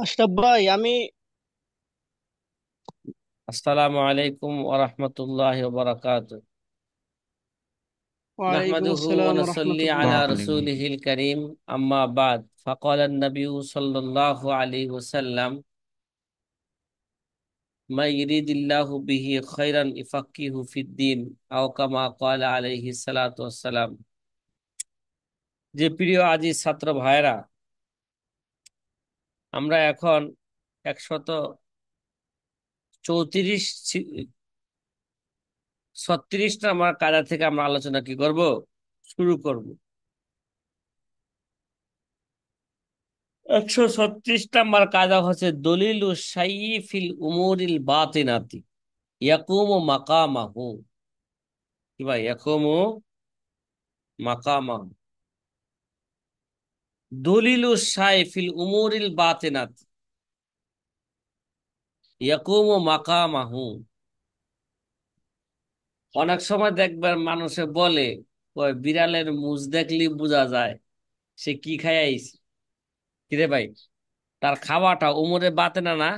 আশরাফ ভাই, আমি আসসালামু আলাইকুম ওয়া রাহমাতুল্লাহি ওয়া বারাকাতুহু। ওয়ালাইকুম নাহমাদুহু ওয়া আসসালাম নুসাল্লি রহমতুল্লাহ। আলা ওয়ালাইকুম রাসূলিহিল কারীম, আম্মা বাদ। ফাকালা an-nabiyyu সাল্লাল্লাহু আলাইহি ওয়াসাল্লাম, মা ইউরিদিল্লাহু বিহি খায়রান ইফাক্কিহু ফিদ-দীন, আও কামা ক্বালা আলাইহি সালাতু ওয়াসসালাম। যে প্রিয় আজিজ ছাত্র ভাইরা, আমরা এখন 134 36 নম্বর কায়দা থেকে আমরা আলোচনা কি করব, শুরু করব। 136 নম্বর কায়দা হচ্ছে দলিলু শাইয়্যি ফিল উমুরিল বাতিনাতি ইয়াকুমু মাকামাহু। কি ভাই? ইয়াকুমু মাকামাহু। দলিলু শাইয়্যি ফিল উমুরিল বাতিনাতি ইয়াকুমু মাকামাহু। অনেক সময় দেখবেন মানুষে বলে, কয় বিড়ালের মুজ দেখলি বোঝা যায় সে কি খাই আইছে। কিরে ভাই, তার খাওয়াটা উমরে বাতেনা না?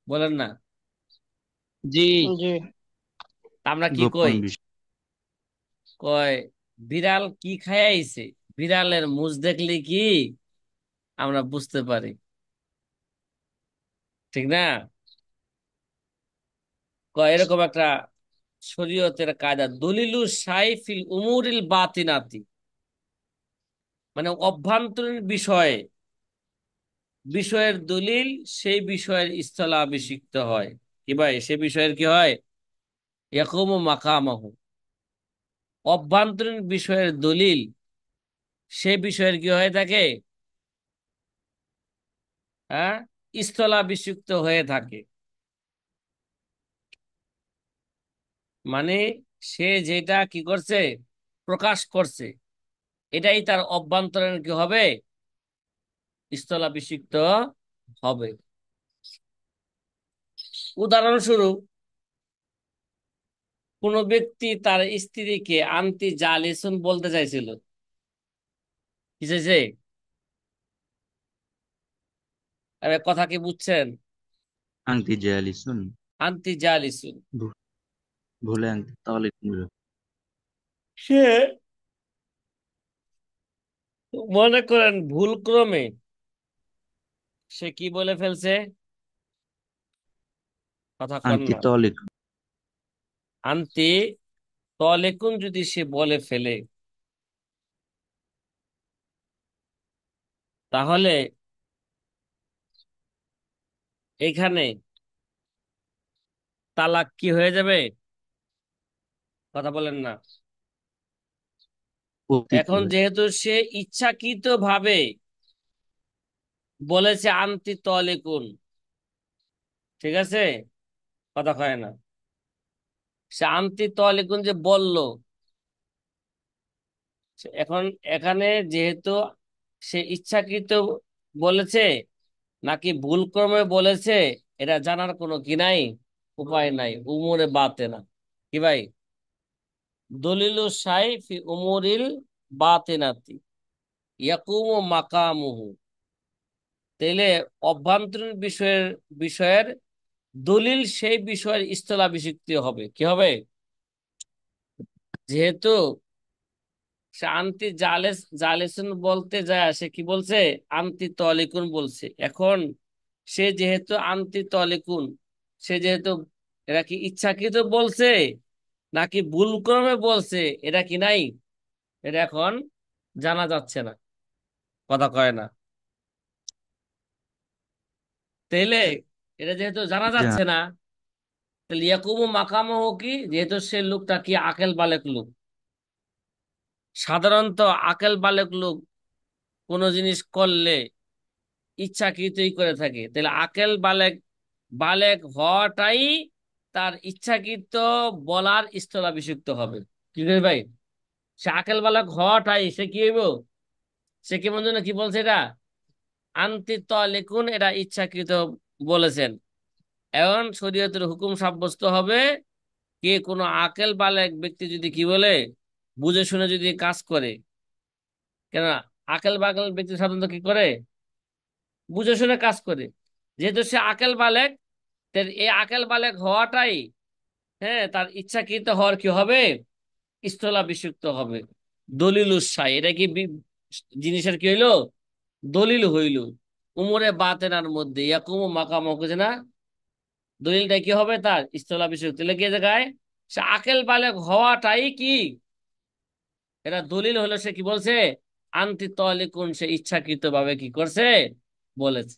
বলেন না? জি জি। তা আমরা কি গোপন কই? বিষয়। কয় বিড়াল কি খাই আইছে, বিড়ালের মুজ দেখলে কি আমরা বুঝতে পারি, ঠিক না? এরকম একটা শরীয়তের কায়দা, দলিলু শাই ফিল উমুরিল বাতিনাতি, মানে অভ্যন্তরীণ বিষয়ে বিষয়ের দলিল সেই বিষয়ের স্থলাভিষিক্ত হয়। কি ভাই, সে বিষয়ের কি হয়? ইয়াকুমু মাকামাহু। অভ্যন্তরীণ বিষয়ের দলিল সে বিষয়ের কি হয়ে থাকে? হ্যাঁ, স্থলাভিষিক্ত হয়ে থাকে। মানে সে যেটা কি করছে, প্রকাশ করছে, এটাই তার অভ্যন্তরীণ কি হবে? স্থলাভিষিক্ত হবে। উদাহরণস্বরূপ, কোন ব্যক্তি তার স্ত্রীকে আন্তি জালিসুন বলতে চাইছিল। কি চাইছে? আরে কথা কি বুঝছেন? আংটি যে আলিসুন আন্তি জালিসুন। ভুলে আংটি তাহলে সে মনে করেন ভুল ক্রমে সে কি বলে ফেলছে, কথা কন আংটি না। তলিক আন্তি তলেকুন যদি সে বলে ফেলে, তাহলে এখানে তালাক কি হয়ে যাবে? কথা বলেন না। পতিত এখন যেহেতু সে ইচ্ছাকৃত ভাবে বলেছে আন্তি তলেকুন, ঠিক আছে, কথা কয় না, সে আন্তি তলেকুন যে বলল, এখন এখানে যেহেতু সে ইচ্ছাকৃত বলেছে নাকি ভুল ক্রমে বলেছে, এটা জানার কোনো কি নাই, উপায় নাই, উমরে বাতে না। কি ভাই? দলিলু শাই ফি উমুরিল বাতিনাতি ইয়াকুমু মাকামুহু। তাইলে অভ্যন্তরীণ বিষয়ের বিষয়ের দলিল সেই বিষয়ের স্থলাভিষিক্ত হবে। কি হবে? যেহেতু সে আন্তি জালেসুন বলতে যায়, সে কি বলছে? আন্তি তলিকুন বলছে। এখন সে যেহেতু আন্তি তলিকুন, সে যেহেতু, এরা কি ইচ্ছাকৃত বলছে নাকি ভুলক্রমে বলছে, এটা কি নাই, এটা এখন জানা যাচ্ছে না। কথা কয় না। তাইলে এটা যেহেতু জানা যা যাচ্ছে না, তাহলে ইয়াকুমু মাকামহু কি, যেহেতু সে লোকটা কি আকেল বালেক লোক, সাধারণত আকেল বালেক লোক কোন জিনিস করলে ইচ্ছাকৃতই করে থাকে, তাহলে আকেল বালেক বালেক হওয়াটাই তার ইচ্ছাকৃত বলার স্থলাভিষিক্ত হবে। কি করে ভাই? সে আকেল বালেক হওয়াটাই সে কি হইব, সে কেমন জন্য কি বলছে এটা আন্তি তালিকুন, এটা ইচ্ছাকৃত বলেছেন। এখন শরীয়তের হুকুম সাব্যস্ত হবে, কে কোনো আকেল বালেক ব্যক্তি যদি কি বলে, বুঝে শুনে যদি কাজ করে, কেন আকেল বাকেল ব্যক্তি সাধারণত কি করে, বুঝে শুনে কাজ করে। যেহেতু সে আকেল বালেক, এই আকেল বালেক হওয়াটাই, হ্যাঁ, তার ইচ্ছাকৃত হওয়ার কি হবে, স্থলাভিষিক্ত হবে। দলিল উৎসাহ, এটা কি জিনিসের কি হইলো, দলিল হইল। উমরে বাতেনার মধ্যে ইয়াকুমু মাকাম হচ্ছে না, দলিলটা কি হবে, তার স্থলাভিষিক্ত। তাহলে কি জায়গায় সে আকেল বালেক হওয়াটাই কি, এটা দলিল হলো। সে কি বলছে, আনতি তালিকুন, সে ইচ্ছাকৃত ভাবে কি করছে, বলেছে।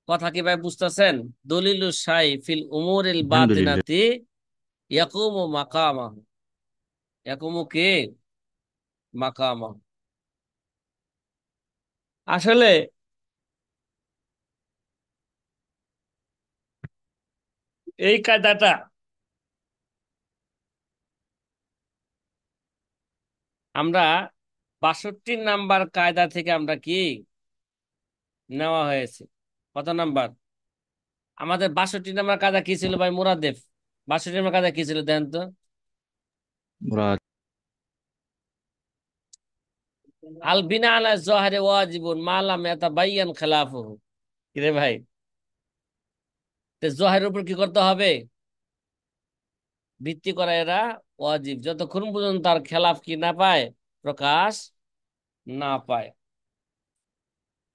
কথা কি ভাই বুঝতেছেন? দলিলু শাই ফিল উমুরিল আলহামদুলিল্লাহ। বাতিনাতি ইয়াকুমু মাকামাহু, ইয়াকুমু কি মাকামাহু। আসলে এই কায়দাটা আমরা 62 নাম্বার কায়দা থেকে আমরা কি নেওয়া হয়েছে। কত নাম্বার? আমাদের 62 নাম্বার কায়দা কি ছিল ভাই মুরাদেব? 62 নাম্বার কায়দা কি ছিল দেখেন তো। মুরাদ। আল বিনা আলা জোহারে ওয়াজিবুন মা লাম ইয়াতাবায়্যান খিলাফুহু। কিরে ভাই, তো জোহারের উপর কি করতে হবে, ভিত্তি করা এরা ওয়াজিব, যতক্ষণ পর্যন্ত তার খেলাফ কি না পায়, প্রকাশ না পায়।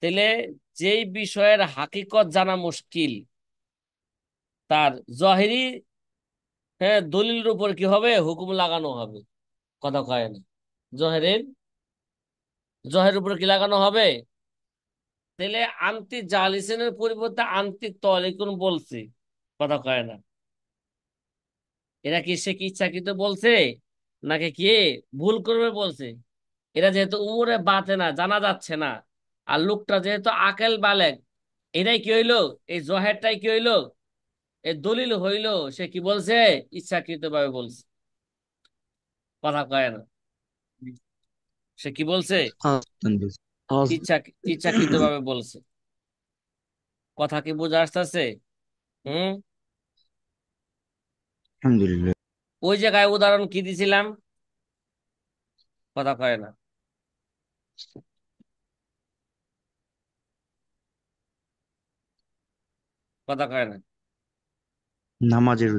তাহলে যেই বিষয়ের হাকিকত জানা মুশকিল, তার জহিরি, হ্যাঁ, দলিলের উপর কি হবে, হুকুম লাগানো হবে। কথা কয় না, জহেরের জহের উপর কি লাগানো হবে। তাহলে আন্তি জালিসিনের পরিবর্তে আন্তি তলিকুন বলছে। কথা কয় না, এরা কি সে কি ইচ্ছাকৃত বলছে, নাকি কি ভুল করবে বলছে। এরা যেহেতু উমরে বাতে না, জানা যাচ্ছে না, আর লোকটা যেহেতু আকেল বালেক, এটাই কি হইলো, এই জহেরটাই কি হইলো, এই দলিল হইলো। সে কি বলছে, ইচ্ছাকৃত ভাবে বলছে। কথা কয় না, সে কি বলছে, قصدا بس قصد. ইচ্ছা ইচ্ছাকৃত ভাবে বলছে। কথা কি বোঝা আসতেছে? হুম। الحمد لله. ওই জায়গায় উদাহরণ কি দিছিলাম? কথা কয় না, কথা কয় না। নামাজের।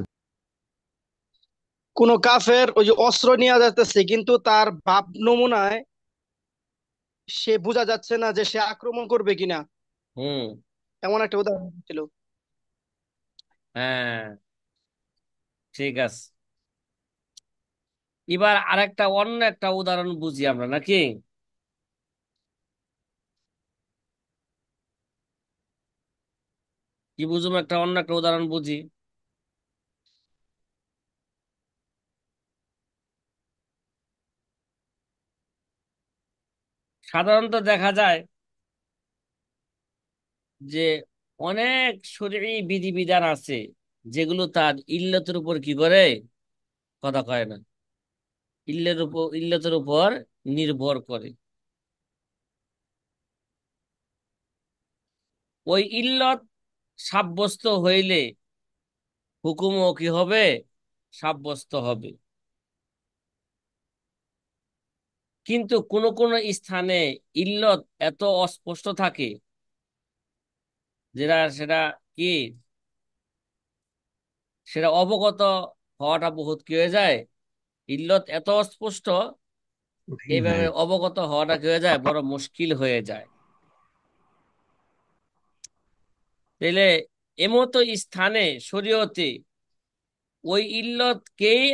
কোন কাফের ওই যে অস্ত্র নিয়ে যাচ্ছে, কিন্তু তার ভাব নমুনায় সে বোঝা যাচ্ছে না যে সে আক্রমণ করবে কিনা, হুম। এমন একটা উদাহরণ ছিল। হ্যাঁ, ঠিক আছে। এবার আরেকটা অন্য একটা উদাহরণ বুঝি আমরা নাকি, কি বুঝুম, একটা অন্য একটা উদাহরণ বুঝি। সাধারণত দেখা যায় যে অনেক শরীরী বিধিবিধান আছে, যেগুলো তার ইল্লতের উপর কি করে, কথা কয় না, ইল্লতের উপর নির্ভর করে। ওই ইল্লত সাব্যস্ত হইলে হুকুমও কি হবে, সাব্যস্ত হবে। কিন্তু কোন কোন স্থানে ইল্লত এত অস্পষ্ট থাকে, যেটা সেটা কি, সেটা অবগত হওয়াটা বহুত কি হয়ে যায়, ইল্লত এত অস্পষ্ট, কঠিন এইভাবে হয়ে অবগত হওয়াটা কি হয়ে যায়, বড় মুশকিল হয়ে যায়। তাইলে এমতো স্থানে শরীয়তে ওই ইল্লতকেই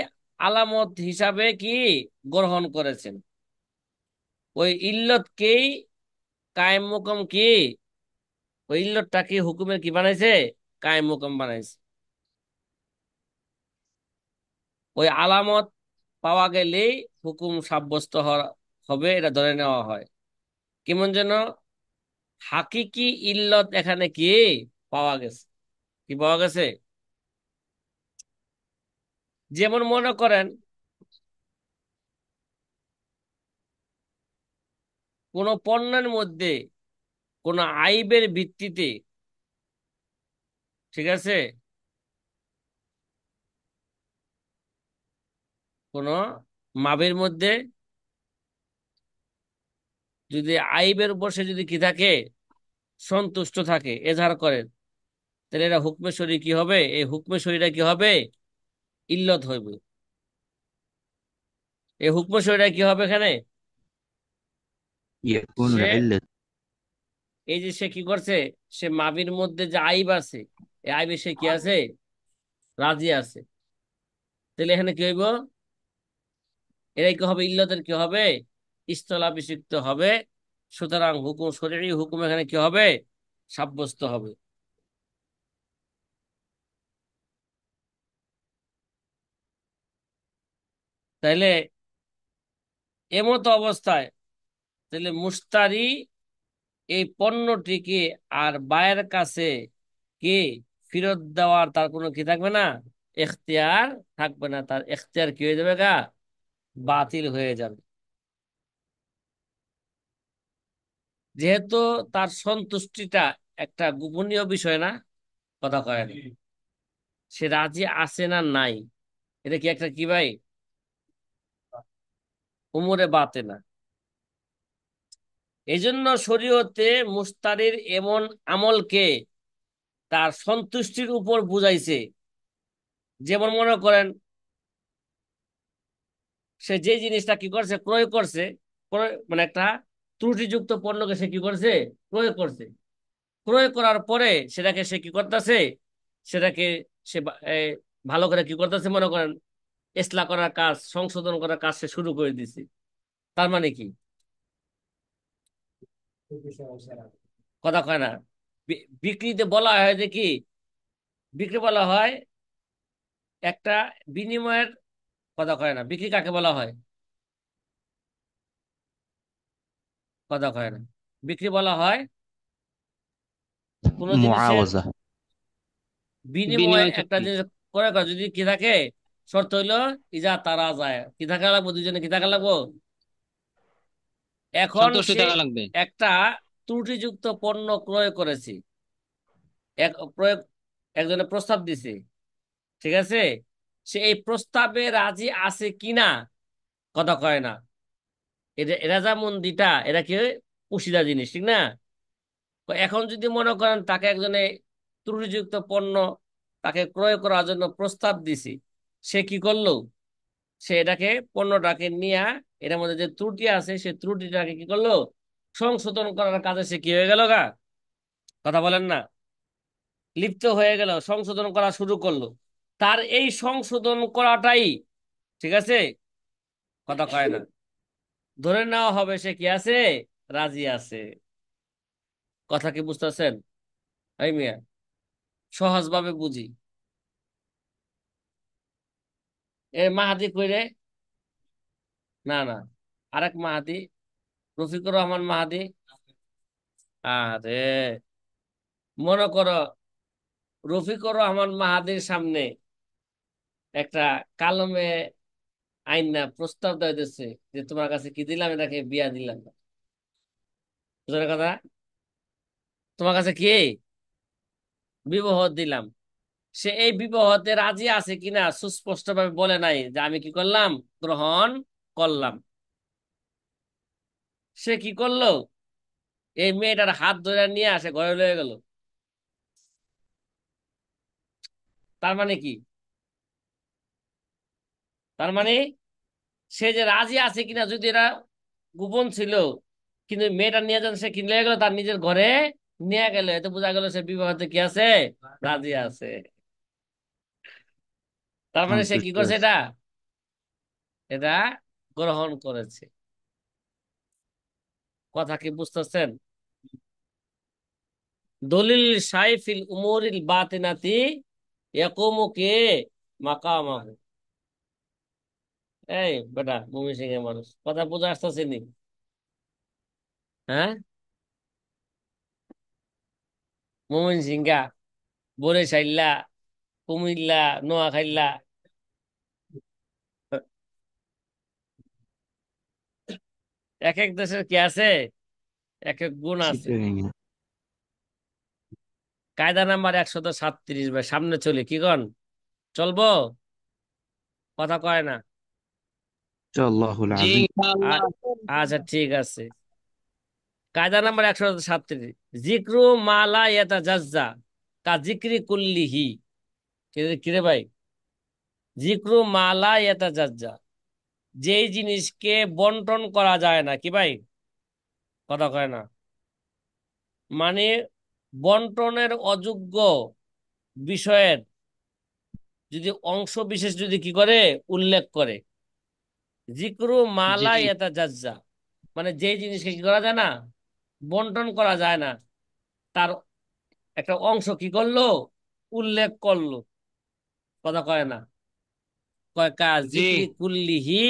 আলামত হিসাবে কি গ্রহণ করেছেন, ওই ইল্লতকেই কায়েম মুকাম কি, ওই ইল্লতটাকে হুকুমের কি বানাইছে, কায়েম মুকাম বানাইছে। ওই আলামত পাওয়া গেলেই হুকুম সাব্যস্ত হবে, এটা ধরে নেওয়া হয়। কেমন যেন হাকিকি ইল্লত এখানে কি পাওয়া গেছে, কি পাওয়া গেছে। যেমন মনে করেন কোন পণ্যের মধ্যে কোন আইবের ভিত্তিতে, ঠিক আছে, কোন মাবের মধ্যে যদি আইবের উপর সে যদি কি থাকে, সন্তুষ্ট থাকে, এজাহার করে, তাহলে এটা হুকমে শরী কি হবে? এই হুকমে শরীটা কি হবে? ইল্লত হইবে। এই হুকমে শরীটা কি হবে এখানে? يكون সে العلة. এই যে সে কি করছে, সে মাবির মধ্যে যে আইব আছে, এই আইবে সে কি আছে? রাজি আছে। তাহলে এখানে কি হইব? এরাই কি হবে? ইল্লতের কি হবে? স্থলাভিষিক্ত হবে। সুতরাং হুকুম, শরীয়ী হুকুম এখানে কি হবে? সাব্যস্ত হবে। তাইলে এমতো অবস্থায় তাহলে মুশতারি এই পণ্যটিকে আর বায়ের কাছে কি ফেরত দেওয়ার তার কোনো কি থাকবে না, এখতিয়ার থাকবে না। তার এখতিয়ার কি হয়ে যাবে গা? বাতিল হয়ে যাবে। যেহেতু তার সন্তুষ্টিটা একটা গোপনীয় বিষয় না, কথা কয় না, সে রাজি আছে না নাই, এটা কি একটা কি ভাই, উমরে বাতে না। এই জন্য শরীয়তে মুশতারির এমন আমলকে তার সন্তুষ্টির উপর বুঝাইছে। যেমন মনে করেন, সে যে জিনিসটা কি করছে, ক্রয় করছে, মানে একটা ত্রুটিযুক্ত পণ্যকে সে কি করছে, ক্রয় করছে। ক্রয় করার পরে সেটাকে সে কি করতেছে, সেটাকে সে ভালো করে কি করতেছে, মনে করেন ইসলাহ করার কাজ, সংশোধন করার কাজ সে শুরু করে দিছে। তার মানে কি, কথা কয় না, বিক্রিতে বলা হয় যে কি, বিক্রি বলা হয় একটা বিনিময়ের, কথা কয় না, বিক্রি কাকে বলা হয়, কথা কয় না, বিক্রি বলা হয় কোন জিনিসের معاوزة. বিনিময়। বিনিময় একটা চুক্তি। জিনিস করে করে যদি কি থাকে, শর্ত হইলো ইজা তারা যায়, কি থাকা লাগবো, দুজনে কি থাকা লাগবো। এখন সন্তুষ্টি সে থাকা লাগবে। একটা ত্রুটিযুক্ত পণ্য ক্রয় করেছে, প্রয়োগ, একজনে প্রস্তাব দিছে, ঠিক আছে, সে এই প্রস্তাবে রাজি আছে কিনা, কথা কয় না। এটা এরা যেমন দিটা, এরা কি পুশিদা জিনিস, ঠিক না? তো এখন যদি মনে করেন তাকে একজনে ত্রুটিযুক্ত পণ্য তাকে ক্রয় করার জন্য প্রস্তাব দিছি, সে কি করলো, সে এটাকে পণ্যটাকে নিয়ে, এটার মধ্যে যে ত্রুটি আছে সেই ত্রুটিটাকে কি করলো, সংশোধন করার কাজে সে কি হয়ে গেল গা, কথা বলেন না, লিপ্ত হয়ে গেল, সংশোধন করা শুরু করলো। তার এই সংশোধন করাটাই, ঠিক আছে, কথা কয় না, ধরে নেওয়া হবে সে কি আছে, রাজি আছে। কথা কি বুঝতেছেন? এই মিয়া, সহজ ভাবে বুঝি। এ মাহাদি কইরে, না না, আরেক মাহাদি, রফিকুর রহমান মাহাদি। আরে, মনে করো রফিকুর রহমান মাহাদির সামনে একটা কালমে আইন না প্রস্তাব দেওয়া হইতেছে যে তোমার কাছে কি দিলাম, এটাকে বিয়া দিলাম, বুঝলে কথা, তোমার কাছে কি বিবাহ দিলাম। সে এই বিবাহতে রাজি আছে কিনা সুস্পষ্ট ভাবে বলে নাই যে আমি কি করলাম, গ্রহণ করলাম। সে কি করলো, এই মেয়েটার হাত ধরে নিয়ে আসে ঘরে লয়ে গেল। তার মানে কি, তার মানে সে যে রাজি আছে কিনা, যদি এরা গোপন ছিল, কিন্তু মেয়েটা নিয়ে যান সে কিনে গেল তার নিজের ঘরে, নিয়ে গেল, এতে বোঝা গেল সে বিবাহতে কি আছে, রাজি আছে। তার মানে সে কি সন্তুষ্ট করছে, আছে। এটা এটা গ্রহণ করেছে। কথা কি বুঝতেছেন? দলিল সাইফিল উমুরিল বাতিনাতি ইয়াকুমু কে মাকামাহু। এই বেটা মুমিন সিং এর মানুষ, কথা বুঝে আসতেছে নি? হ্যাঁ, মুমিন সিংহা, বরিশাইল্লা, কুমিল্লা, নোয়াখাইল্লা, এক এক দেশের কি আছে, এক এক গুণ আছে। সিপাহী। কায়দা নাম্বার 137 ভাই, সামনে চলি কি কন, চলবো, কথা কয় না। إن شاء الله জি العظيم. আ- ইনশাআল্লাহ। আচ্ছা ঠিক আছে। কায়দা নাম্বার 137, জিক্রু মালা ইয়াতা জাজ্জা কা জিক্রি কুল্লিহি। কিরে ভাই, জিক্রু মালা ইয়াতা জাজ্জা, যেই জিনিসকে বন্টন করা যায় না, কি ভাই, কথা কয় না, মানে বন্টনের অযোগ্য বিষয়ের যদি অংশ বিশেষ যদি কি করে উল্লেখ করে, জিক্রু জি মালা ইয়াতা জাজ্জা, মানে যেই জিনিসকে কি করা যায় না, বন্টন করা যায় না, তার একটা অংশ কি করলো, উল্লেখ করলো, কথা কয় না, কয় কা জি জিক্রি কুল্লিহি,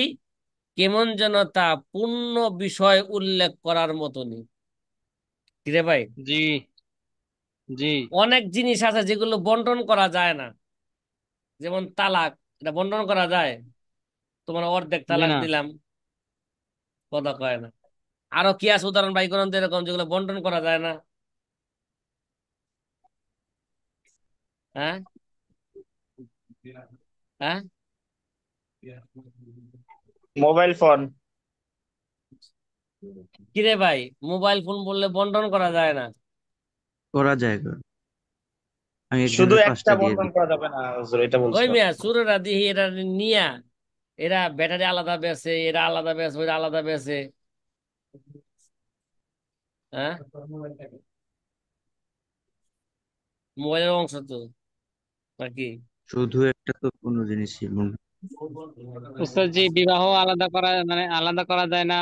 কেমন যেন তা পূর্ণ বিষয় উল্লেখ করার মতনই। কিরে ভাই, জি জি অনেক জিনিস আছে যেগুলো বন্টন করা যায় না, যেমন তালাক, এটা বন্টন করা যায়? তোমার অর্ধেক জি তালাক না। দিলাম, কথা কয় না। আরো কি আছে উদাহরণ বাই করেন তো এরকম যেগুলো বন্টন করা যায় না? হ্যাঁ, হ্যাঁ, মোবাইল ফোন। কিরে ভাই, মোবাইল ফোন বললে বন্টন করা যায় না? করা যায় গো। আমি শুধু একজনের একটা 5টা দিয়ে বন্টন দিই। করা যাবে না হুজুর, এটা ওই বলছিলাম। মিয়া সুরেরা দিহি এরা নিয়া, এরা ব্যাটারি আলাদা বেচে, এরা আলাদা বেচে, ওইটা আলাদা বেচে। হ্যাঁ, মোবাইলের অংশ তো নাকি? শুধু একটা তো কোনো জিনিসই উস্তাদ জি, বিবাহ আলাদা করা মানে আলাদা করা যায় না,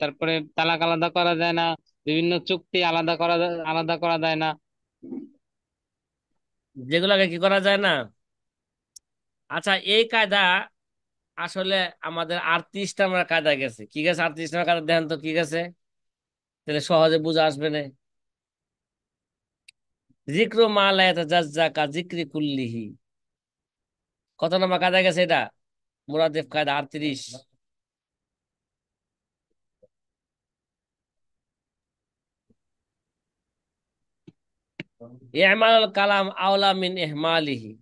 তারপরে তালাক আলাদা করা যায় না, বিভিন্ন চুক্তি আলাদা করা যায় না। যেগুলাকে কি করা যায় না। আচ্ছা, এই কায়দা আসলে আমাদের 38 নম্বর কায়দা গেছে, কি গেছে 38 নম্বর কায়দা, দেখেন তো কি গেছে, তাহলে সহজে বুঝে আসবে না। জিক্রু মা লা ইয়াতাজাজ্জা কা জিক্রি কুল্লিহি, কত নম্বর কায়দা গেছে এটা? মুরাদেফ কায়দা 38। ইমানুল কালাম আওলা মিন ইহমালিহি,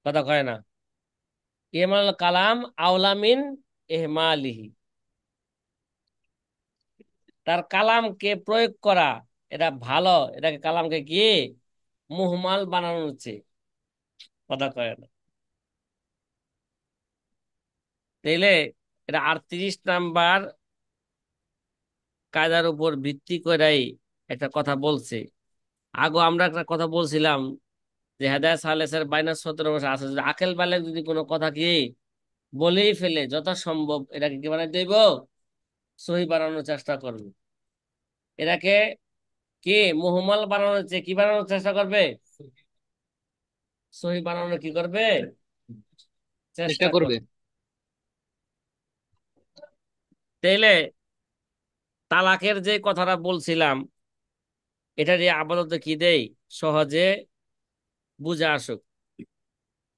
কথা কয় না, ইমানুল কালাম আওলা মিন ইহমালিহি, তার কালামকে প্রয়োগ করা এটা ভালো, এটাকে কালামকে কি মুহমাল বানানো হচ্ছে, কথা কয় না। তাইলে এটা 38 নাম্বার কায়দার উপর ভিত্তি করেই একটা কথা বলছে। আগো আমরা একটা কথা বলছিলাম যে হেদায়েত সালেসের -17 আছে, যদি আকেল বালেক যদি কোনো কথা কি বলেই ফেলে যথাসম্ভব এটাকে কি বানাই দেব, সহি বানানোর চেষ্টা করবে। এটাকে কি মুহম্মল বানানোর চেয়ে কি বানানোর চেষ্টা করবে, সহি বানানোর কি করবে, চেষ্টা চেষ্টা করবে। করবে। তাইলে তালাকের যে কথাটা বলছিলাম, এটা দিয়ে আপাতত কি দেই, সহজে বুঝে আসুক।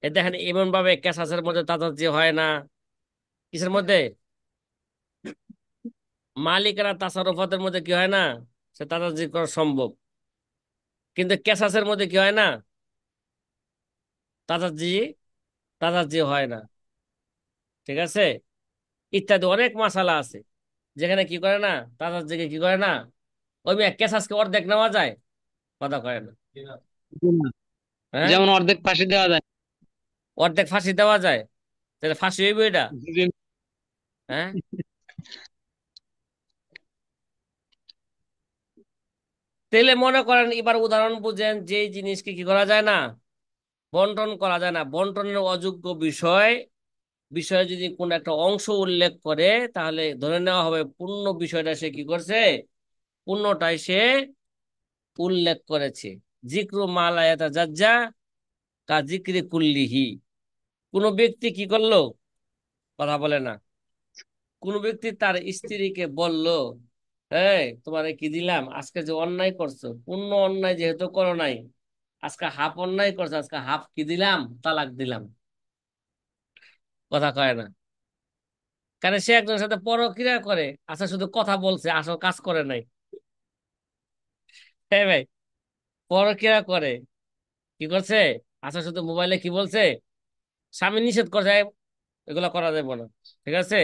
এ দেখেন এমন ভাবে কেসাসের মধ্যে তাতাজি হয় না, কিসের মধ্যে, মালিকানা তাসারুফাতের মধ্যে কি হয় না, সে তাতাজি করা সম্ভব, কিন্তু কেসাসের মধ্যে কি হয় না, তাতাজি তাতাজি হয় না। ঠিক আছে, ইত্যাদি অনেক মাসালা আছে যেখানে কি করে না, তাতাজিকে কি করে না, ওই মেয়ে কেসাসকে অর্ধেক নেওয়া যায়, কথা কয় না। না, হ্যাঁ, যেমন অর্ধেক ফাঁসি দেওয়া যায়। অর্ধেক ফাঁসি দেওয়া যায়, তাহলে ফাঁসি হইব এটা? জি। হ্যাঁ, তাহলে মনে করেন এবার উদাহরণ বুঝেন, যে জিনিসকে কি করা যায় না, বন্টন করা যায় না, বন্টনের অযোগ্য বিষয়, বিষয়ে যদি কোন একটা অংশ উল্লেখ করে, তাহলে ধরে নেওয়া হবে পূর্ণ বিষয়টা সে কি করছে, পূর্ণটাই সে উল্লেখ করেছে। জিক্রু মালা ইয়াতাজাজ্জা কা জিক্রি কুল্লিহি, কোন ব্যক্তি কি করলো, কথা বলে না, কোন ব্যক্তি তার স্ত্রীকে বলল, এই তোমারে কি দিলাম, আজকে যে অন্যায় করছো, পূর্ণ অন্যায় যেহেতু করো নাই, আজকে হাফ অন্যায় করছো, আজকে হাফ কি দিলাম, তালাক দিলাম, কথা কয় না। কারণ সে একজনের সাথে পরক্রিয়া করে, আচ্ছা শুধু কথা বলছে, আসল কাজ করে নাই। হ্যাঁ ভাই, পরক্রিয়া করে, কি করছে, আচ্ছা শুধু মোবাইলে কি বলছে, স্বামী নিষেধ করছে, "এই, এগুলো করা যাবে না, ঠিক আছে,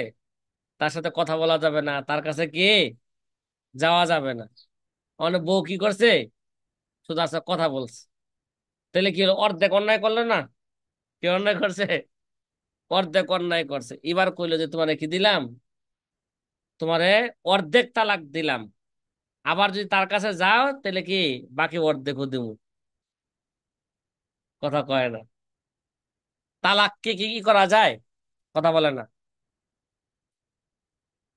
তার সাথে কথা বলা যাবে না, তার কাছে কি যাওয়া যাবে না। অনেক বউ কি করছে, শুধু আচ্ছা কথা বলছে। তাহলে কি হলো, অর্ধেক অন্যায় করলো না? কে অন্যায় করছে? অর্ধেক অন্যায় করছে। এবার কইলো যে তোমারে কি দিলাম, তোমারে অর্ধেক তালাক দিলাম। আবার যদি তার কাছে যাও তাহলে কি বাকি অর্ধেকও দিব। কথা কয় না। তালাককে কি কি করা যায়? কথা বলে না।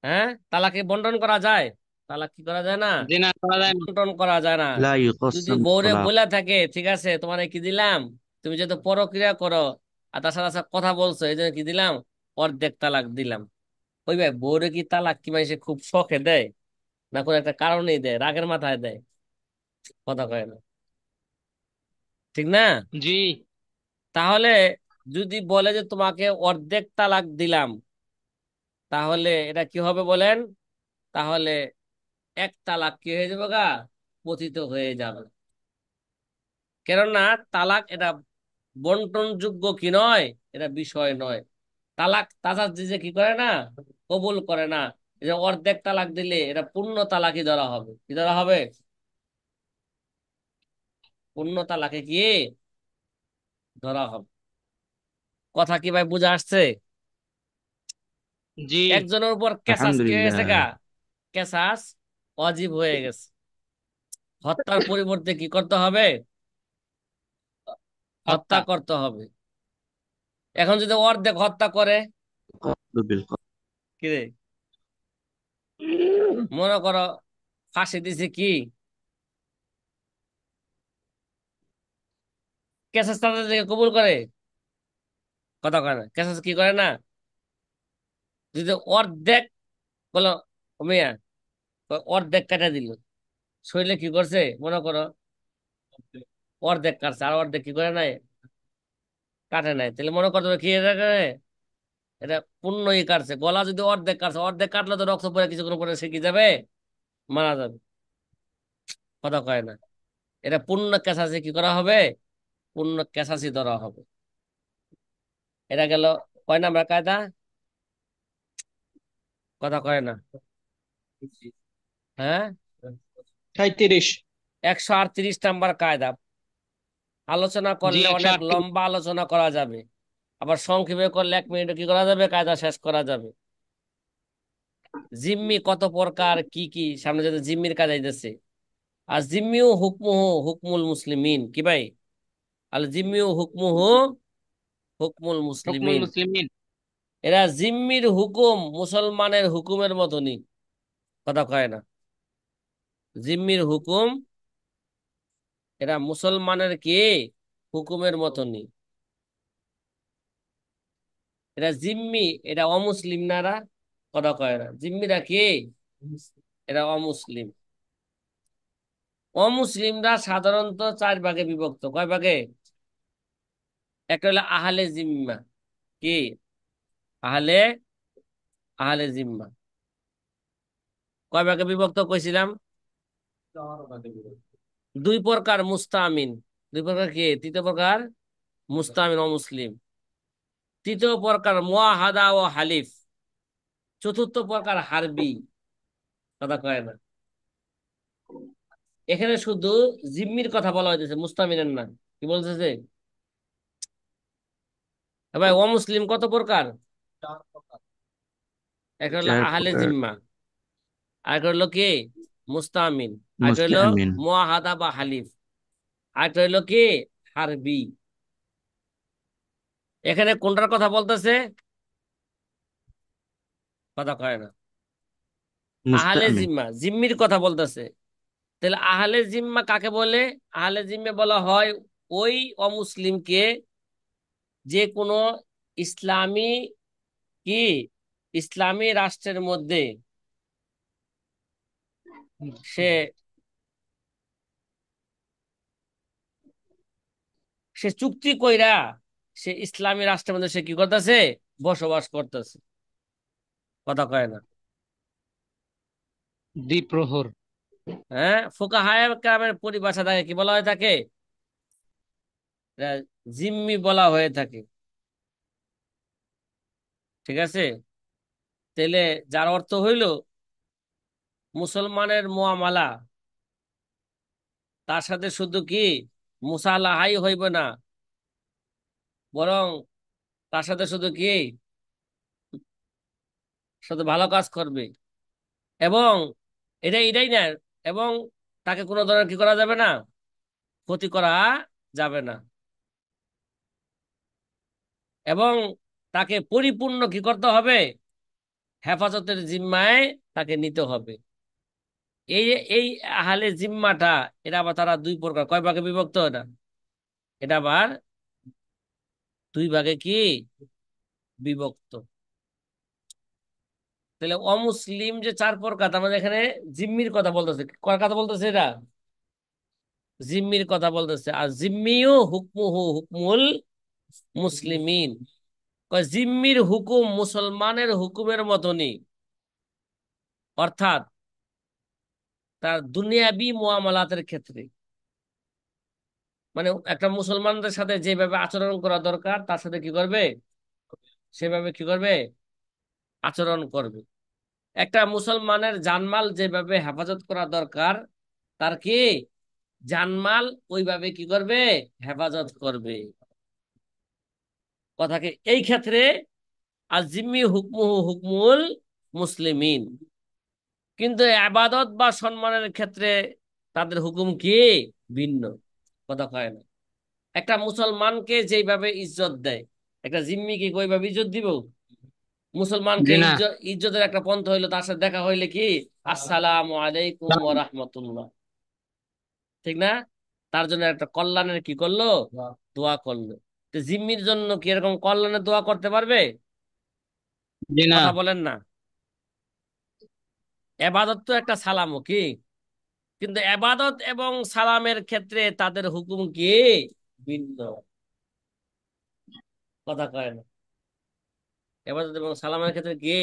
হ্যাঁ, তালাকে বন্টন করা যায়? তালাক কি করা যায় না? জি না, করা যায় না। বন্টন করা যায় না। লা যদি ইউকাসসামু বউরে তালাক। বলে থাকে ঠিক আছে তোমারে কি দিলাম, তুমি যেহেতু পরক্রিয়া করো আর তার সাথে সাথে কথা বলছো, এই জন্য কি দিলাম, অর্ধেক তালাক দিলাম। ওই ভাই, বউরে কি তালাক কি মানুষে খুব শখে দেয়, না কোনো একটা কারণেই দেয়, রাগের মাথায় দেয়? কথা কয় না, ঠিক না? জি। তাহলে যদি বলে যে তোমাকে অর্ধেক তালাক দিলাম, তাহলে এটা কি হবে বলেন? তাহলে এক তালাক কি হয়ে যাবে গা, পতিত হয়ে যাবে। কেননা তালাক এটা বন্টনযোগ্য কি নয়, এটা বিষয় নয়। তালাক তাজার যে কি করে না, কবুল করে না। এই যে অর্ধেক তালাক দিলে এটা পূর্ণ তালাকই ধরা হবে। কি ধরা হবে? পূর্ণ তালাকে কি ধরা হবে। কথা কি ভাই বুঝা আসছে? জি। একজনের উপর কেসাস কি হয়ে আলহামদুলিল্লাহ। গেছে গা, কেসাস অজীব হয়ে গেছে। হত্যার পরিবর্তে কি করতে হবে? হত্যা হত্যা। করতে হবে। এখন যদি অর্ধেক হত্যা করে, কতলু বিল কতল। কি রে, মনে করো ফাঁসি দিছে কি, কেসাস তাদের থেকে কবুল করে? কথা কয় না, কেসাস কি করে না? যদি অর্ধেক বলো, ও মিয়া, অর্ধেক কাটা দিল, শরীরে কি করছে মনে করো, অর্ধেক কাটছে আর অর্ধেক কি করে নাই, কাটে নাই, তাহলে মনে করতে হবে কি এটা করে? এটা পূর্ণই কাটছে। গলা যদি অর্ধেক কাটছে, অর্ধেক কাটলে তো রক্ত পরে কিছুক্ষণ পরে সে কি যাবে, মারা যাবে। কথা কয় না। এটা পূর্ণ কেসাসি কি করা হবে, পূর্ণ কেসাসি ধরা হবে। এটা গেল কয় নাম্বার কায়দা? কথা কয় না। হ্যাঁ, 37। 138 নাম্বার কায়দা। আলোচনা জি, করলে একশো অনেক আটত্রিশ লম্বা আলোচনা করা যাবে, আবার সংক্ষেপে করলে 1 মিনিটে কি করা যাবে, কায়দা শেষ করা যাবে। জিম্মি কত প্রকার, কি কি, সামনে যাতে জিম্মির কাজ আইতেছে। আর জিম্মিউ হুকমুহু হুকমুল মুসলিমিন, কি ভাই? আল জিম্মিউ হুকমুহু হুকমুল হুকমুল মুসলিমিন। মুসলিমিন। এরা জিম্মির হুকুম মুসলমানের হুকুমের মতনই। কথা কয় না। জিম্মির হুকুম এরা মুসলমানের কি হুকুমের মতনই। এরা জিম্মি, এটা অমুসলিম না এরা? কথা কয় না। জিম্মিরা কি? এরা অমুসলিম। অমুসলিমরা সাধারণত 4 ভাগে বিভক্ত। কয় ভাগে? একটা হলো আহলে জিম্মা। কি? আহলে আহলে জিম্মা। কয় ভাগে বিভক্ত কইছিলাম? 2 প্রকার মুস্তামিন। 2 প্রকার কি? তৃতীয় প্রকার মুস্তামিন অমুসলিম। তৃতীয় প্রকার মুআহাদা ও হালিফ। চতুর্থ প্রকার হারবি। কথা কয় না। এখানে শুধু জিম্মির কথা বলা হয়েছে, মুস্তামিনের না। কি বলতেছে ভাই? অমুসলিম কত প্রকার? একটা হলো চার আহলে প্রকার। জিম্মা, আরেকটা হলো কি মুস্তামিন, আরেকটা হলো মুসলিমিন। মুআহাদা বা হালিফ, আরেকটা হলো কি হারবি। এখানে কোনটার কথা বলতেছে? কথা কয় না। আহলে মুস্তামিন। জিম্মা, জিম্মির কথা বলতেছে। তাহলে আহলে জিম্মা কাকে বলে? আহলে জিম্মা বলা হয় ওই অমুসলিমকে যে কোনো ইসলামী কি ইসলামী রাষ্ট্রের মধ্যে সে সে চুক্তি কইরা সে ইসলামী রাষ্ট্রের মধ্যে সে কি করতেছে, বসবাস করতেছে। কথা কয় না। দ্বিপ্রহর। হ্যাঁ, ফুকাহায়ে কেরামের পরিভাষা থাকে কি বলা হয়ে থাকে, এটা জিম্মি বলা হয়ে থাকে। ঠিক আছে? তাহলে যার অর্থ হইল মুসলমানের মুআমালা, তার সাথে শুধু কি মুসালাহাই হইবে না, বরং তার সাথে শুধু কি শুধু ভালো কাজ করবে, এবং এটাই না, এবং তাকে কোনো ধরনের কি করা যাবে না, ক্ষতি করা যাবে না, এবং তাকে পরিপূর্ণ কি করতে হবে, হেফাজতের জিম্মায় তাকে নিতে হবে। এই এই আহলে জিম্মাটা, এটা আবার তারা দুই প্রকার, কয় ভাগে বিভক্ত? এটা এটা আবার দুই ভাগে কি বিভক্ত। তাহলে অমুসলিম যে চার প্রকার, তার মানে এখানে জিম্মির কথা বলতেছে, কার কথা বলতেছে? এটা জিম্মির কথা বলতেছে। আর জিম্মিও হুকমুহু হুকমুল মুসলিমিন, কয় জিম্মির হুকুম মুসলমানের হুকুমের মতনই, অর্থাৎ তার দুনিয়াবি মুআমালাতের ক্ষেত্রে, মানে একটা মুসলমানদের সাথে যেভাবে আচরণ করা দরকার তার সাথে কি করবে, সেভাবে কি করবে, আচরণ করবে। একটা মুসলমানের জানমাল যেভাবে হেফাজত করা দরকার, তার কি জানমাল ওইভাবে কি করবে, হেফাজত করবে। কথাকে এই ক্ষেত্রে আজিম্মি হুকমুহু হুকমুল মুসলিমিন, কিন্তু আবাদত বা সম্মানের ক্ষেত্রে তাদের হুকুম কি ভিন্ন। কথা কয় না, একটা মুসলমানকে যেভাবে ইজ্জত দেয়, একটা জিম্মিকে ওইভাবে ইজ্জত দিব? মুসলমানকে জি না। ইজ্জতের একটা পন্থা হইলো তার সাথে দেখা হইলে কি আসসালামু আলাইকুম ওয়া রাহমাতুল্লাহ, ঠিক না? তার জন্য একটা কল্যাণের কি করলো, দোয়া করলো। তো জিম্মির জন্য কি এরকম কল্যাণের দোয়া করতে পারবে? জি না। কথা বলেন না। এবাদত তো একটা সালামও কি, কিন্তু এবাদত এবং সালামের ক্ষেত্রে তাদের হুকুম কি ভিন্ন। কথা কয় না, এবাদত এবং সালামের ক্ষেত্রে কি,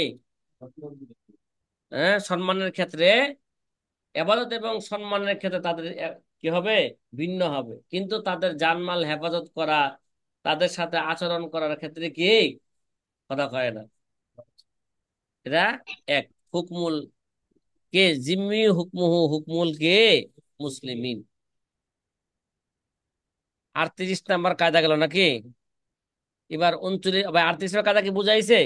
হ্যাঁ, সম্মানের ক্ষেত্রে, এবাদত এবং সম্মানের ক্ষেত্রে তাদের কি হবে, ভিন্ন হবে, কিন্তু তাদের জানমাল হেফাজত করা, তাদের সাথে আচরণ করার ক্ষেত্রে কি, কথা কয় না, এরা এক। হুকমুল কে জিম্মি হুকমুহু হুকমুল কে মুসলিমিন। 38 নাম্বার কায়দা গেল নাকি? এবার 39, 38 কায়দা কি বুঝাইছে?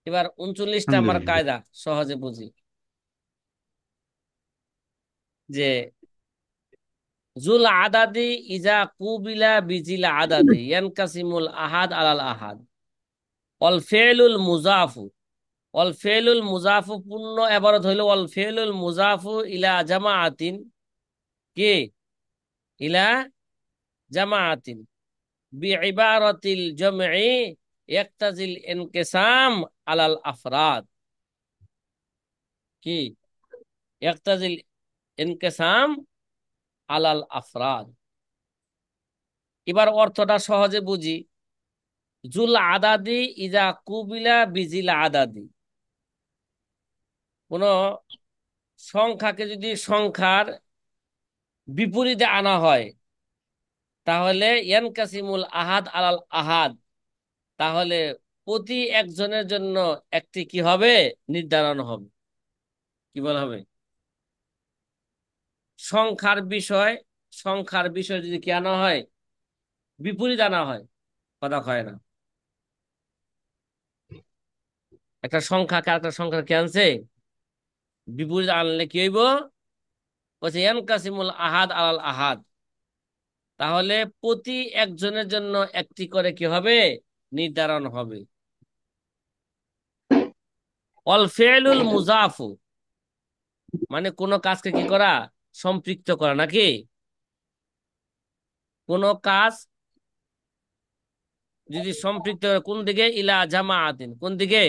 এবার 39 নাম্বার আলহামদুলিল্লাহ। কায়দা সহজে বুঝি, যে জুল আদাদি ইজা কুবিলা বিজিল আদাদি ইয়ানকাসিমুল আহাদ আলাল আহাদ, অল ফেলুল মুজাফু, অল ফেলুল মুজাফু পূর্ণ এবারত হইল অল ফেলুল মুজাফু ইলা জামাআতিন, কি ইলা জামাআতিন বিইবারাতিল জামঈ ইয়াক্তাজিল ইনকিসাম আলাল আফরাদ, কি ইয়াক্তাজিল ইনকিসাম আলাল আফরাদ। এবার অর্থটা সহজে বুঝি। জুল আদাদি ইজা কুবিলা বিজিল আদাদি, কোন সংখ্যাকে যদি সংখ্যার বিপরীতে আনা হয়, তাহলে ইয়ানকাসিমুল আহাদ আলাল আহাদ, তাহলে প্রতি একজনের জন্য একটি কি হবে, নির্ধারণ হবে। কি বলা হবে? সংখ্যার বিষয়, সংখ্যার বিষয় যদি কি আনা হয়, বিপরীত আনা হয়, কথা কয় না। একটা সংখ্যাকে আরেকটা সংখ্যার কি আনছে, বিপরীত আনলে কি হইব, বলছে ইয়ানকাসিমুল আহাদ আলাল আহাদ, তাহলে প্রতি একজনের জন্য একটি করে কি হবে, নির্ধারণ হবে। অল ফেলুল মুজাফু, মানে কোন কাজকে কি করা, সম্পৃক্ত করা নাকি, কোন কাজ যদি সম্পৃক্ত করে, কোন দিকে, ইলা জামাআতিন, কোন দিকে,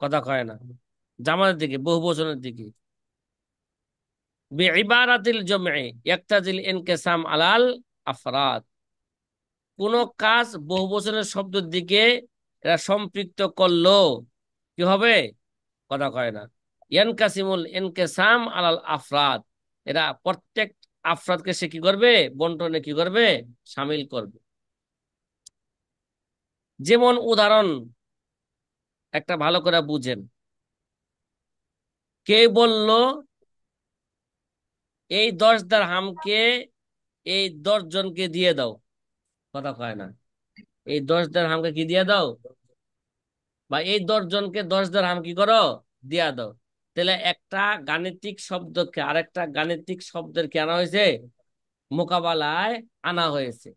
কথা কয় না, জামাতের দিকে, বহু বচনের দিকে। বিইবারাতিল জামঈ ইয়াক্তাজিল ইনকিসাম আলাল আফরাদ, কোন কাজ বহু বচনের শব্দের দিকে এরা সম্পৃক্ত করলো, কি হবে, কথা কয় না, ইয়ানকাসিমুল ইনকিসাম আলাল আফরাদ, এরা প্রত্যেক আফরাদকে সে কি করবে, বন্টনে কি করবে, শামিল করবে। যেমন উদাহরণ একটা ভালো করে বুঝেন, কে বলল এই 10 দিরহামকে এই 10 জনকে দিয়ে দাও? কথা কয় না। এই 10 দিরহামকে কি দিয়ে দাও, বা এই 10 জনকে 10 দিরহাম কি করো, দিয়া দাও। তাহলে একটা গাণিতিক শব্দকে আরেকটা গাণিতিক শব্দের কি আনা হয়েছে, মোকাবেলায় আনা হয়েছে।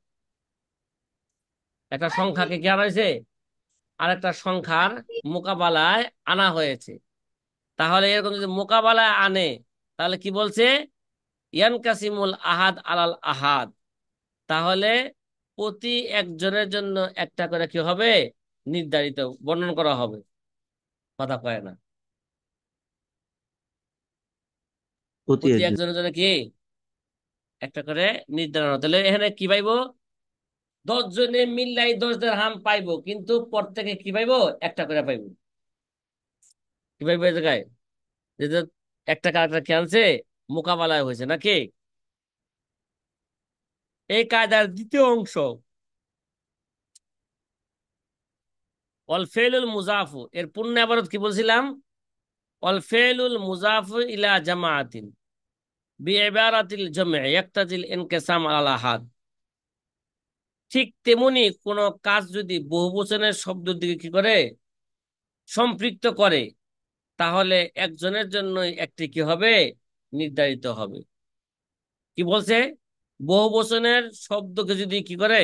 একটা সংখ্যাকে কি আনা হয়েছে, আরেকটা সংখ্যার মোকাবেলায় আনা হয়েছে। তাহলে এরকম যদি মোকাবেলায় আনে, তাহলে কি বলছে, ইয়ানকাসিমুল আহাদ আলাল আহাদ। তাহলে প্রতি একজনের জন্য একটা করে কি হবে, নির্ধারিত বর্ণন করা হবে। কথা কয় না। প্রতি প্রতি একজন। একজনের জন্য কি একটা করে নির্ধারণ। তাহলে এখানে কি পাইবো, 10 জনে মিললাই 10 দিরহাম পাইবো, কিন্তু প্রত্যেকে কি পাইবো, একটা করে পাইবো। কি পাইবো এই জায়গায়, যেহেতু একটা কারেক্টার কি আনছে, মোকাবেলায় হয়েছে নাকি। এই কায়দার দ্বিতীয় অংশ, অল ফেলুল মুজাফু, এর পূর্ণ আবারত কি বলছিলাম, অল ফেলুল মুজাফু ইলা জামাআতিন বিইবারাতিল জামঈ ইয়াক্তাজিল ইনকিসাম আল আহাদ। ঠিক তেমনি কোন কাজ যদি বহুবচনের শব্দের দিকে কি করে, সম্পৃক্ত করে, তাহলে একজনের জন্যই একটি কি হবে, নির্ধারিত হবে। কি বলছে, বহুবচনের শব্দকে যদি কি করে,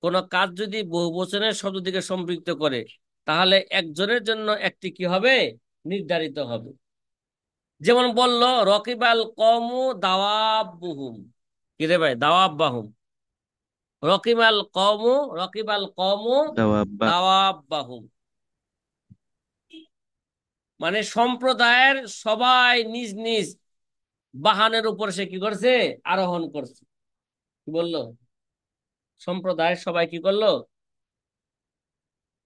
কোন কাজ যদি বহুবচনের শব্দ দিকে সম্পৃক্ত করে, তাহলে একজনের জন্য একটি কি হবে, নির্ধারিত হবে। যেমন বলল রকিবাল কওমু দাওয়াবুহুম, কি রে ভাই, দাওয়াবাহুম। রকিবাল কওমু দাওয়াব্বা। দাওয়াবাহুম, মানে সম্প্রদায়ের সবাই নিজ নিজ বাহনের উপর সে কি করছে, আরোহণ করছে। কি বললো, সম্প্রদায়ের সবাই কি করলো,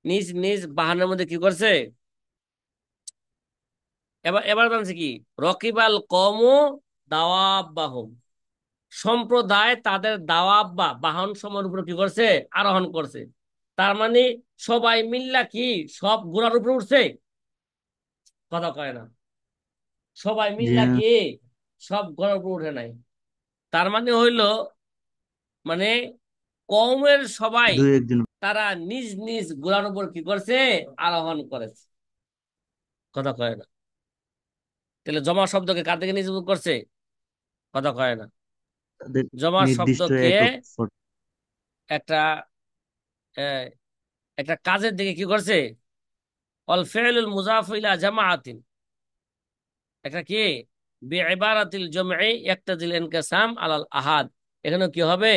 নিজ নিজ বাহনের মধ্যে কি করছে। এবার এবার জানছে কি, রকিবাল কওমু দাওয়াবাহুম, সম্প্রদায় তাদের দাওয়াব বা বাহন সময়ের উপর কি করছে, আরোহণ করছে। তার মানে সবাই মিল্লা কি সব ঘোড়ার উপরে উঠছে। কথা কয় না। সবাই জি মিল্লা হ্যাঁ। কি সব ঘোড়ার উপর উঠে নাই। তার মানে হইল, মানে কওমের সবাই দুই একজন। তারা নিজ নিজ ঘোড়ার উপর কি করছে, আরোহণ করেছে। কথা কয় না। তাহলে জমা শব্দকে কার দিকে নিজ করছে, কথা কয় না। তাদের জমা নির্দিষ্ট শব্দকে একক একটা আহ, একটা কাজের দিকে কি করছে, অল ফিলুল মুজাফ ইলা জামাআতিন, একটা কি বিইবারাতিল জামঈ ইয়াক্তাজিল ইনকিসাম আলাল আহাদ। এখানে কি হবে,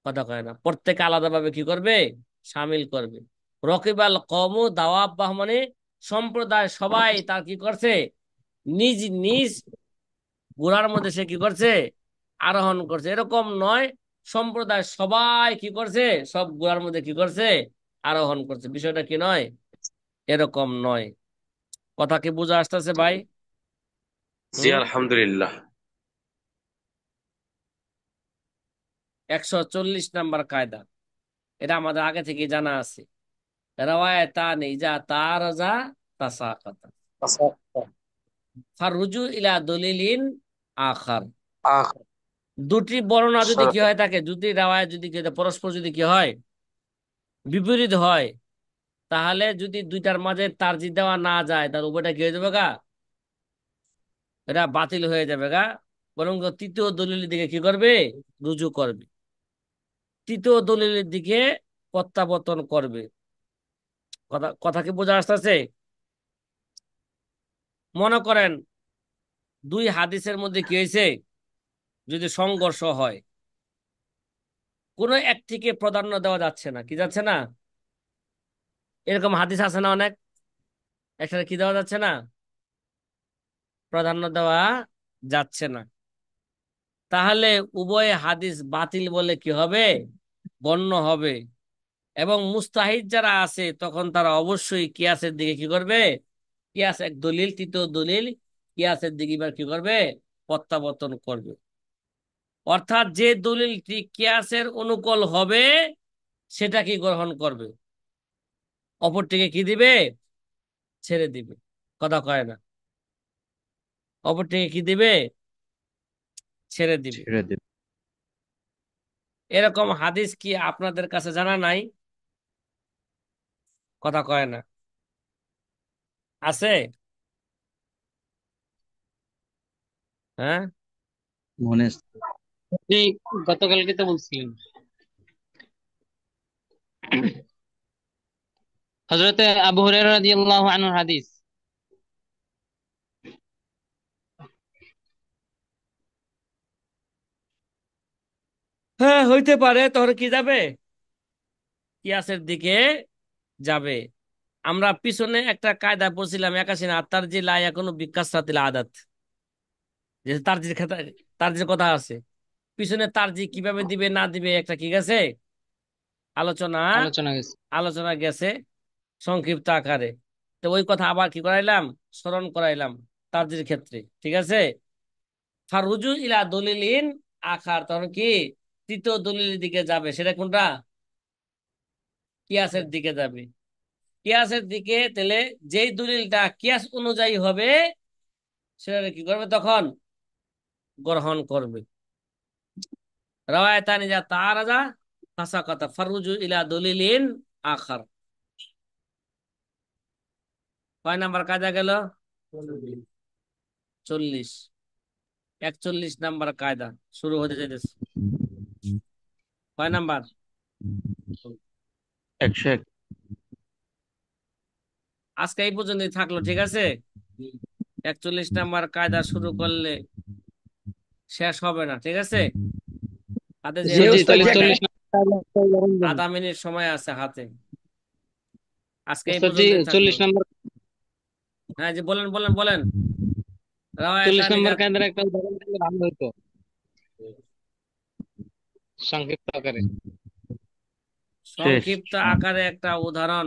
কথা কয় না, প্রত্যেকে আলাদাভাবে কি করবে, শামিল করবে। রকিবাল কওমু দাওয়াবাহ, মানে সম্প্রদায় সবাই তার কি করছে, নিজ নিজ ঘোড়ার মধ্যে সে কি করছে, আরোহণ করছে। এরকম নয়, সম্প্রদায় সবাই কি করছে, সব ঘোড়ার মধ্যে কি করছে, আরোহণ করছে। বিষয়টা কি নয়, এরকম নয়। কথা কি বুঝা আসতেছে ভাই? জি হুম। আলহামদুলিল্লাহ। 140 নম্বর কায়দা, এটা আমাদের আগে থেকে জানা আছে। রাওয়ায়াতানি ইজা তারাজা তাসাকাতা আচ্ছা, ফাররুজু ইলা দলিলিন আখার। আখ দুটি বর্ণনা যদি কি শরত। হয় থাকে, দুটি রাওয়ায়াত যদি কি হয়, পরস্পর যদি কি হয়, বিপরীত হয়, তাহলে যদি দুইটার মাঝে তারজি দেওয়া না যায়, তার উভয়টা কি হয়ে যাবে গা, এটা বাতিল হয়ে যাবে গা। বরং তৃতীয় দলিলের দিকে কি করবে, রুজু করবে, তৃতীয় দলিলের দিকে প্রত্যাবর্তন করবে। কথা কথা কি বোঝা আসতেছে? মনে করেন দুই হাদিসের মধ্যে কি হয়েছে, যদি সংঘর্ষ হয়, কোনো একটিকে প্রাধান্য দেওয়া যাচ্ছে না, কি যাচ্ছে না, এরকম হাদিস আছে না অনেক, একসাথে কি দেওয়া যাচ্ছে না, প্রাধান্য দেওয়া যাচ্ছে না। তাহলে উভয় হাদিস বাতিল বলে কি হবে, গণ্য হবে। এবং মুস্তাহিদ যারা আছে তখন তারা অবশ্যই কিয়াসের দিকে কি করবে, কিয়াস এক দলিল, তৃতীয় দলিল, কিয়াসের দিকে এবার কি করবে, প্রত্যাবর্তন করবে। অর্থাৎ যে দলিলটি কিয়াসের অনুকূল হবে সেটা কি গ্রহণ করবে, অপরটিকে কি দিবে, ছেড়ে দিবে। কথা কয় না, অপরটিকে কি দিবে? ছেড়ে দিবে। ছেড়ে দেবে। এরকম হাদিস কি আপনাদের কাছে জানা নাই? কথা কয় না, আছে? হ্যাঁ, মনে জি, গতকালকে তো বলছিলেন হযরতে আবু হুরায়রা রাদিয়াল্লাহু আনহুর হাদিস। হ্যাঁ হইতে পারে। তোর কি যাবে? কিয়াসের দিকে যাবে। আমরা পিছনে একটা কায়দা পড়ছিলাম, একাশি না তার যে লাই এখনো বিকাশরাতিল আদাত, যে তারজির খাতা, তারজির কথা আছে পিছনে, তারজি কিভাবে দিবে না দিবে একটা কি গেছে আলোচনা, আলোচনা গেছে। আলোচনা গেছে সংক্ষিপ্ত আকারে। তো ওই কথা আবার কি করাইলাম, স্মরণ করাইলাম তারজির ক্ষেত্রে। ঠিক আছে, ফারুজু ইলা দলিলিন আখার, তখন কি তৃতীয় দলিলের দিকে যাবে। সেটা কোনটা? কিয়াসের দিকে যাবে। কিয়াসের দিকে তাহলে যেই দলিলটা কিয়াস অনুযায়ী হবে সেটা কি করবে তখন? গ্রহণ করবে। রাওয়ায়াতানি যা তারাজা ফাসাকাতা ফারুজু ইলা দলিলিন আখার। কয় নাম্বার কায়দা গেল? 40। 41 নাম্বার কায়দা শুরু হতে যাইতেছে। কয় নাম্বার? 101। আজকে এই পর্যন্তই থাকলো, ঠিক আছে। 41 নাম্বার কায়দা শুরু করলে শেষ হবে না, ঠিক আছে। হাতে জি জি, যেহেতু উস্তাদ, তাহলে যে 40 নম্বর আধা মিনিট সময় আছে হাতে, আজকে এই উস্তাদ জি, পর্যন্তই থাকলো। 40 নম্বর হ্যাঁ, যে বলেন বলেন বলেন। 40 রাওয়ায়াতানি নম্বর যা কায়দার একটা উদাহরণ দিলে ভালো হতো সংক্ষিপ্ত আকারে। শেষ। সংক্ষিপ্ত আকারে একটা উদাহরণ